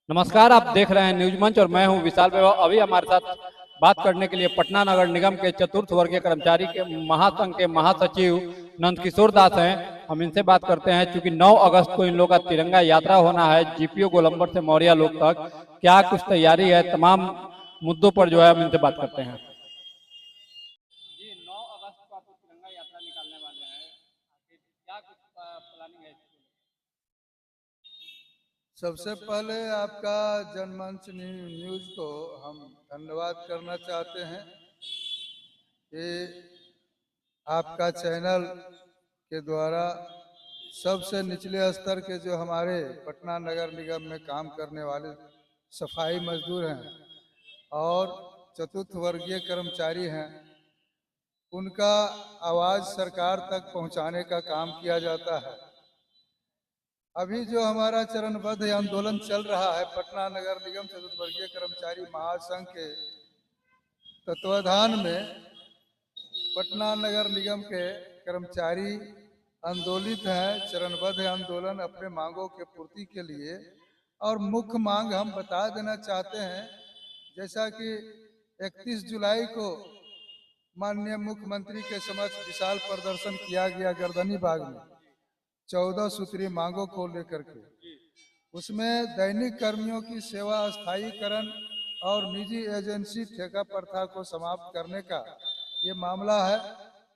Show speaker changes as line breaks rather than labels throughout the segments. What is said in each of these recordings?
नमस्कार, आप देख रहे हैं न्यूज मंच और मैं हूं विशाल वैभव। अभी हमारे साथ बात करने के लिए पटना नगर निगम के चतुर्थ वर्गीय कर्मचारी के महासंघ के महासचिव नंदकिशोर दास हैं। हम इनसे बात करते हैं। चूंकि 9 अगस्त को इन लोगों का तिरंगा यात्रा होना है जीपीओ गोलंबर से मौर्या लोक तक, क्या कुछ तैयारी है, तमाम मुद्दों पर जो है हम इनसे बात करते हैं। जी, 9 अगस्त को आप तिरंगा यात्रा निकालने वाले हैं, क्या कुछ प्लानिंग है?
सबसे पहले आपका जनमंच न्यूज को हम धन्यवाद करना चाहते हैं कि आपका चैनल के द्वारा सबसे निचले स्तर के जो हमारे पटना नगर निगम में काम करने वाले सफाई मजदूर हैं और चतुर्थ वर्गीय कर्मचारी हैं, उनका आवाज़ सरकार तक पहुंचाने का काम किया जाता है। अभी जो हमारा चरणबद्ध आंदोलन चल रहा है पटना नगर निगम चतुर्थवर्गीय कर्मचारी महासंघ के तत्वाधान में, पटना नगर निगम के कर्मचारी आंदोलित हैं। चरणबद्ध आंदोलन अपने मांगों के पूर्ति के लिए, और मुख्य मांग हम बता देना चाहते हैं, जैसा कि 31 जुलाई को माननीय मुख्यमंत्री के समक्ष विशाल प्रदर्शन किया गया गर्दनी बाग में 14 सूत्रीय मांगों को लेकर के। उसमें दैनिक कर्मियों की सेवा स्थायीकरण और निजी एजेंसी ठेका प्रथा को समाप्त करने का ये मामला है।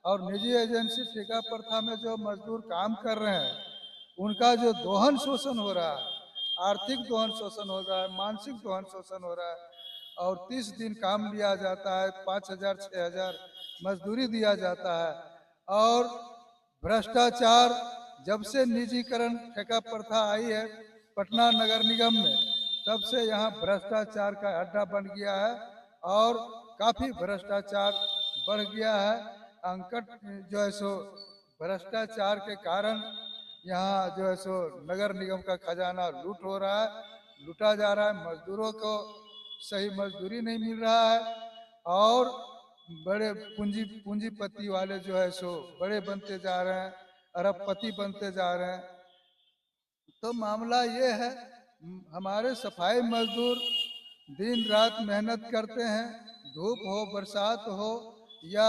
और निजी एजेंसी ठेका प्रथा में जो मजदूर काम कर रहे हैं, उनका जो दोहन शोषण हो रहा है, आर्थिक दोहन शोषण हो रहा है, मानसिक दोहन शोषण हो रहा है, और 30 दिन काम लिया जाता है, 5,000 6,000 मजदूरी दिया जाता है। और भ्रष्टाचार, जब से निजीकरण ठेका प्रथा आई है पटना नगर निगम में, तब से यहाँ भ्रष्टाचार का अड्डा बन गया है और काफी भ्रष्टाचार बढ़ गया है। अंकट जो है सो भ्रष्टाचार के कारण यहाँ जो है सो नगर निगम का खजाना लूट हो रहा है, लूटा जा रहा है। मजदूरों को सही मजदूरी नहीं मिल रहा है और बड़े पूंजीपति वाले जो है सो बड़े बनते जा रहे हैं, अरबपति बनते जा रहे हैं। तो मामला ये है, हमारे सफाई मजदूर दिन रात मेहनत करते हैं, धूप हो बरसात हो या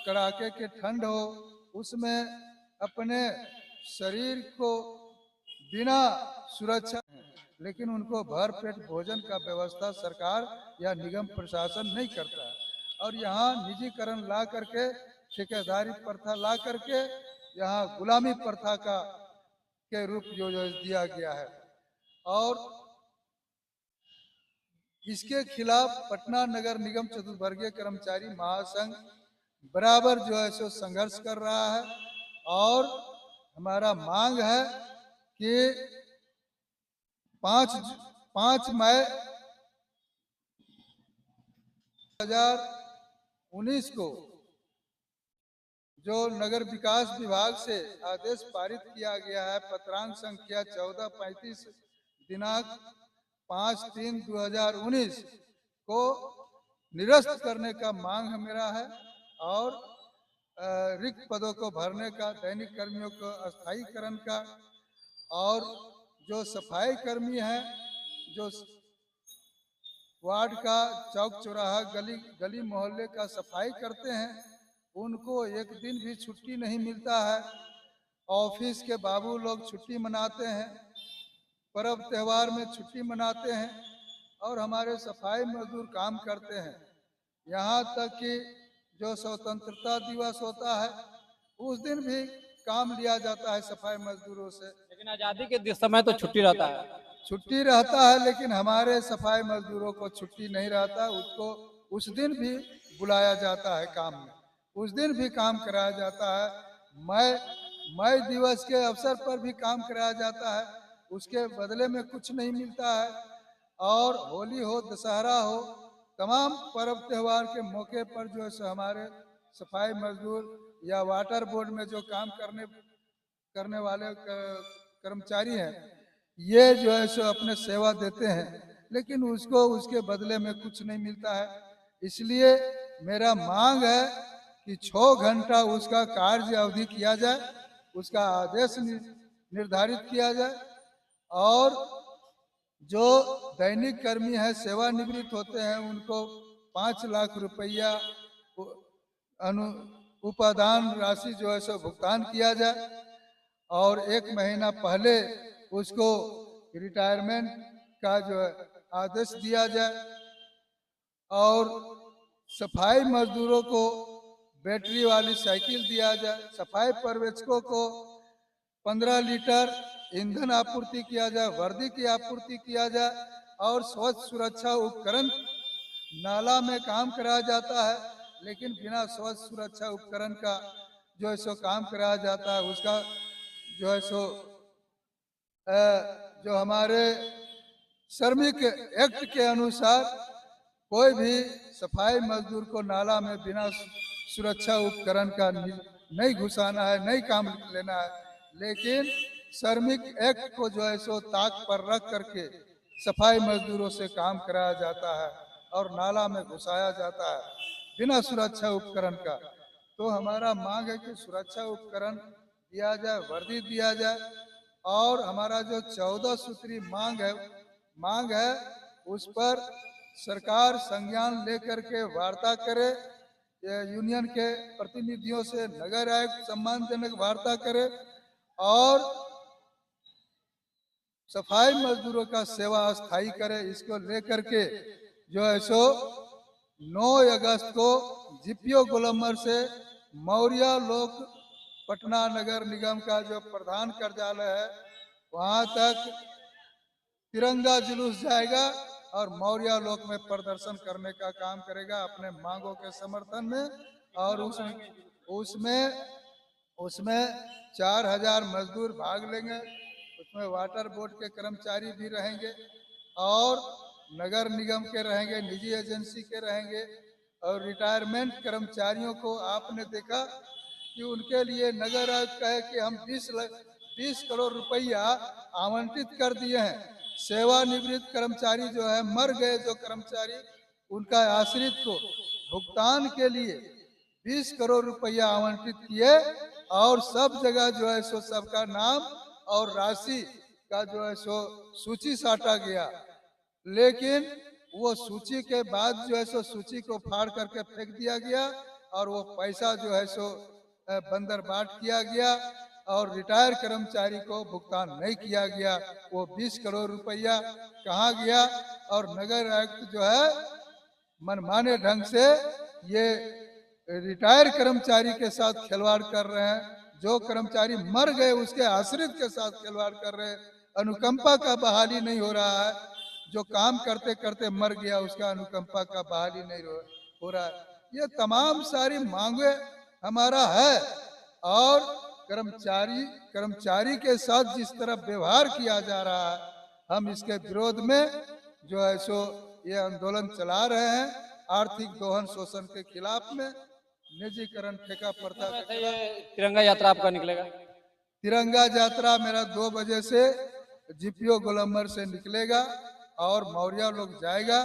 कड़ाके के ठंड हो, उसमें अपने शरीर को बिना सुरक्षा, लेकिन उनको भरपेट भोजन का व्यवस्था सरकार या निगम प्रशासन नहीं करता है। और यहाँ निजीकरण ला करके, ठेकेदारी प्रथा ला करके यहाँ गुलामी प्रथा का के रूप जो दिया गया है। और इसके खिलाफ पटना नगर निगम चतुर्थवर्गीय कर्मचारी महासंघ बराबर जो है सो संघर्ष कर रहा है। और हमारा मांग है कि 5 मई 2019 को जो नगर विकास विभाग से आदेश पारित किया गया है, पत्रांक संख्या 1435 दिनांक 5/3/2019 को निरस्त करने का मांग मेरा है। और रिक्त पदों को भरने का, दैनिक कर्मियों को अस्थायीकरण का, और जो सफाई कर्मी हैं, जो वार्ड का चौक चौराहा गली मोहल्ले का सफाई करते हैं, उनको एक दिन भी छुट्टी नहीं मिलता है। ऑफिस के बाबू लोग छुट्टी मनाते हैं, पर्व त्यौहार में छुट्टी मनाते हैं, और हमारे सफाई मजदूर काम करते हैं। यहाँ तक कि जो स्वतंत्रता दिवस होता है, उस दिन भी काम लिया जाता है सफाई मजदूरों से।
लेकिन आजादी के समय तो छुट्टी रहता है।
छुट्टी रहता है, लेकिन हमारे सफाई मजदूरों को छुट्टी नहीं रहता। उसको उस दिन भी बुलाया जाता है काम में, उस दिन भी काम कराया जाता है। मई दिवस के अवसर पर भी काम कराया जाता है, उसके बदले में कुछ नहीं मिलता है। और होली हो, दशहरा हो, तमाम पर्व त्यौहार के मौके पर जो है हमारे सफाई मजदूर या वाटर बोर्ड में जो काम करने वाले कर्मचारी हैं, ये जो है सो अपने सेवा देते हैं, लेकिन उसको उसके बदले में कुछ नहीं मिलता है। इसलिए मेरा मांग है कि 6 घंटा उसका कार्य अवधि किया जाए, उसका आदेश निर्धारित किया जाए, और जो दैनिक कर्मी है, सेवानिवृत्त होते हैं, उनको 5 लाख रुपया अनु उपादान राशि जो है सो भुगतान किया जाए और 1 महीना पहले उसको रिटायरमेंट का जो है आदेश दिया जाए और सफाई मजदूरों को बैटरी वाली साइकिल दिया जाए। सफाई पर्यवेक्षकों को 15 लीटर ईंधन आपूर्ति किया जाए, वर्दी की आपूर्ति किया जाए और स्वच्छ सुरक्षा उपकरण नाला में काम कराया जाता है, लेकिन बिना स्वच्छ सुरक्षा उपकरण का जो है सो काम कराया जाता है। उसका जो है सो जो हमारे श्रमिक एक्ट के अनुसार कोई भी सफाई मजदूर को नाला में बिना सुरक्षा उपकरण का नहीं घुसाना है, नहीं काम लेना है, लेकिन श्रमिक एक्ट को जो है सो ताक पर रख करके सफाई मजदूरों से काम कराया जाता है और नाला में घुसाया जाता है बिना सुरक्षा उपकरण का। तो हमारा मांग है कि सुरक्षा उपकरण दिया जाए, वर्दी दिया जाए और हमारा जो 14 सूत्री मांग है उस पर सरकार संज्ञान लेकर के वार्ता करे, यूनियन के प्रतिनिधियों से नगर आयुक्त सम्मानजनक वार्ता करे और सफाई मजदूरों का सेवा अस्थायी करे। इसको लेकर के जो है सो 9 अगस्त को जीपीओ गोलम्बर से मौर्य लोक पटना नगर निगम का जो प्रधान कार्यालय है वहां तक तिरंगा जुलूस जाएगा और मौर्य लोक में प्रदर्शन करने का काम करेगा अपने मांगों के समर्थन में। और उसमें 4000 मजदूर भाग लेंगे, उसमें वाटर बोर्ड के कर्मचारी भी रहेंगे और नगर निगम के रहेंगे, निजी एजेंसी के रहेंगे और रिटायरमेंट कर्मचारियों को आपने देखा कि उनके लिए नगर आयुक्त कहे कि हम 20 करोड़ रुपया आवंटित कर दिए हैं। सेवानिवृत्त कर्मचारी जो है, मर गए जो कर्मचारी, उनका आश्रित को भुगतान के लिए 20 करोड़ रुपया आवंटित किए और सब जगह जो है सो सबका नाम और राशि का जो है सो सूची साटा गया, लेकिन वो सूची के बाद जो है सो सूची को फाड़ करके फेंक दिया गया और वो पैसा जो है सो बंदरबाट किया गया और रिटायर कर्मचारी को भुगतान नहीं किया गया। वो 20 करोड़ रुपया कहाँ गया? और नगर आयुक्त जो है मनमाने ढंग से ये रिटायर कर्मचारी के साथ खिलवाड़ कर रहे हैं। जो कर्मचारी मर गए उसके आश्रित के साथ खिलवाड़ कर रहे हैं। अनुकंपा का बहाली नहीं हो रहा है। जो काम करते करते मर गया उसका अनुकंपा का बहाली नहीं हो रहा है। ये तमाम सारी मांगे हमारा है और कर्मचारी के साथ जिस तरह व्यवहार किया जा रहा है, हम इसके विरोध में जो है सो ये आंदोलन चला रहे हैं। आर्थिक दोहन शोषण के खिलाफ में, निजीकरण ठेका प्रथा के खिलाफ।
तिरंगा यात्रा आपका निकलेगा?
तिरंगा यात्रा मेरा 2 बजे से जीपीओ गोलम्बर से निकलेगा और मौर्य लोग जाएगा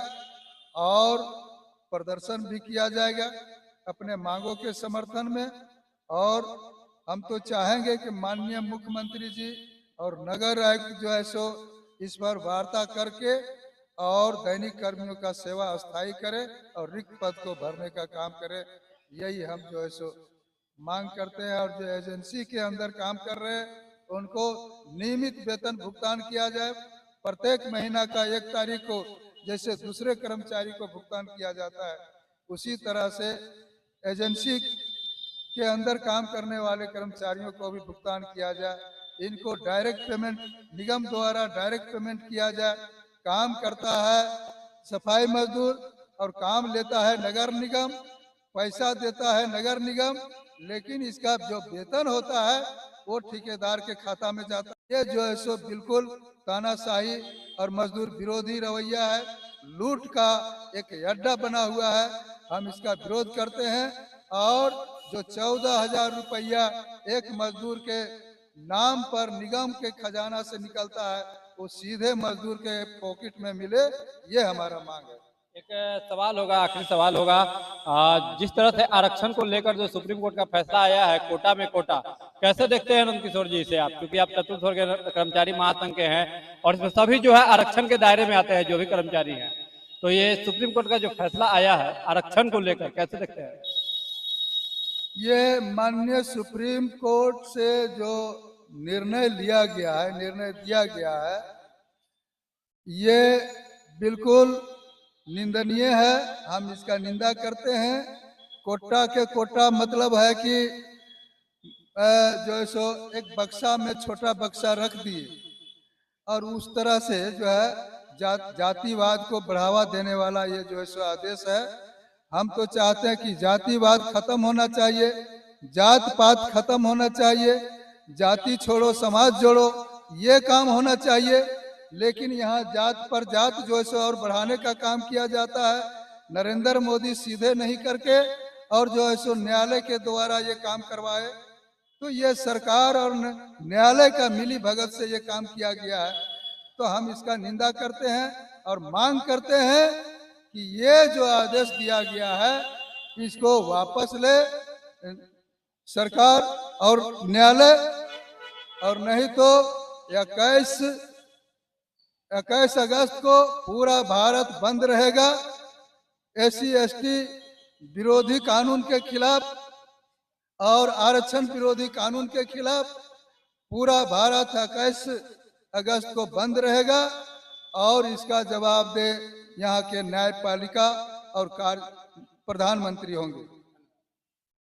और प्रदर्शन भी किया जाएगा अपने मांगों के समर्थन में। और हम तो चाहेंगे कि माननीय मुख्यमंत्री जी और नगर आयुक्त जो है सो इस पर वार्ता करके और दैनिक कर्मियों का सेवा अस्थायी करे और रिक्त पद को भरने का काम करे। यही हम जो है सो मांग करते हैं। और जो एजेंसी के अंदर काम कर रहे हैं उनको नियमित वेतन भुगतान किया जाए। प्रत्येक महीना का 1 तारीख को जैसे दूसरे कर्मचारी को भुगतान किया जाता है, उसी तरह से एजेंसी के अंदर काम करने वाले कर्मचारियों को भी भुगतान किया जाए। इनको डायरेक्ट पेमेंट निगम द्वारा डायरेक्ट पेमेंट किया जाए। काम करता है सफाई मजदूर और काम लेता है नगर निगम, पैसा देता है नगर निगम, लेकिन इसका जो वेतन होता है वो ठेकेदार के खाता में जाता है। ये जो है सो बिल्कुल तानाशाही और मजदूर विरोधी रवैया है, लूट का एक अड्डा बना हुआ है। हम इसका विरोध करते हैं और जो 14,000 रुपया एक मजदूर के नाम पर निगम के खजाना से निकलता है वो सीधे मजदूर के पॉकेट में मिले, ये हमारा मांग है।
एक सवाल होगा, आखिरी सवाल होगा। जिस तरह से आरक्षण को लेकर जो सुप्रीम कोर्ट का फैसला आया है, कोटा में कोटा, कैसे देखते हैं नंदकिशोर जी इसे आप? क्योंकि आप चतुर्थ वर्ग कर्मचारी महासंघ के हैं और इसमें सभी जो है आरक्षण के दायरे में आते हैं, जो भी कर्मचारी हैं। तो ये सुप्रीम कोर्ट का जो फैसला आया है आरक्षण को लेकर, कैसे देखते हैं?
ये माननीय सुप्रीम कोर्ट से जो निर्णय लिया गया है, निर्णय दिया गया है, ये बिल्कुल निंदनीय है। हम इसका निंदा करते हैं। कोटा के कोटा मतलब है कि जो है सो एक बक्सा में छोटा बक्सा रख दिए और उस तरह से जो है जातिवाद को बढ़ावा देने वाला ये जो है सो आदेश है। हम तो चाहते हैं कि जातिवाद खत्म होना चाहिए, जात पात खत्म होना चाहिए, जाति छोड़ो समाज जोड़ो, ये काम होना चाहिए। लेकिन यहाँ जात पर जात जो है सो और बढ़ाने का काम किया जाता है। नरेंद्र मोदी सीधे नहीं करके और जो है सो न्यायालय के द्वारा ये काम करवाए, तो ये सरकार और न्यायालय का मिली भगत से ये काम किया गया है। तो हम इसका निंदा करते हैं और मांग करते हैं कि ये जो आदेश दिया गया है इसको वापस ले सरकार और न्यायालय, और नहीं तो 21 अगस्त को पूरा भारत बंद रहेगा। SC/ST विरोधी कानून के खिलाफ और आरक्षण विरोधी कानून के खिलाफ पूरा भारत 21 अगस्त को बंद रहेगा और इसका जवाब दे यहाँ के न्यायपालिका और प्रधानमंत्री होंगे।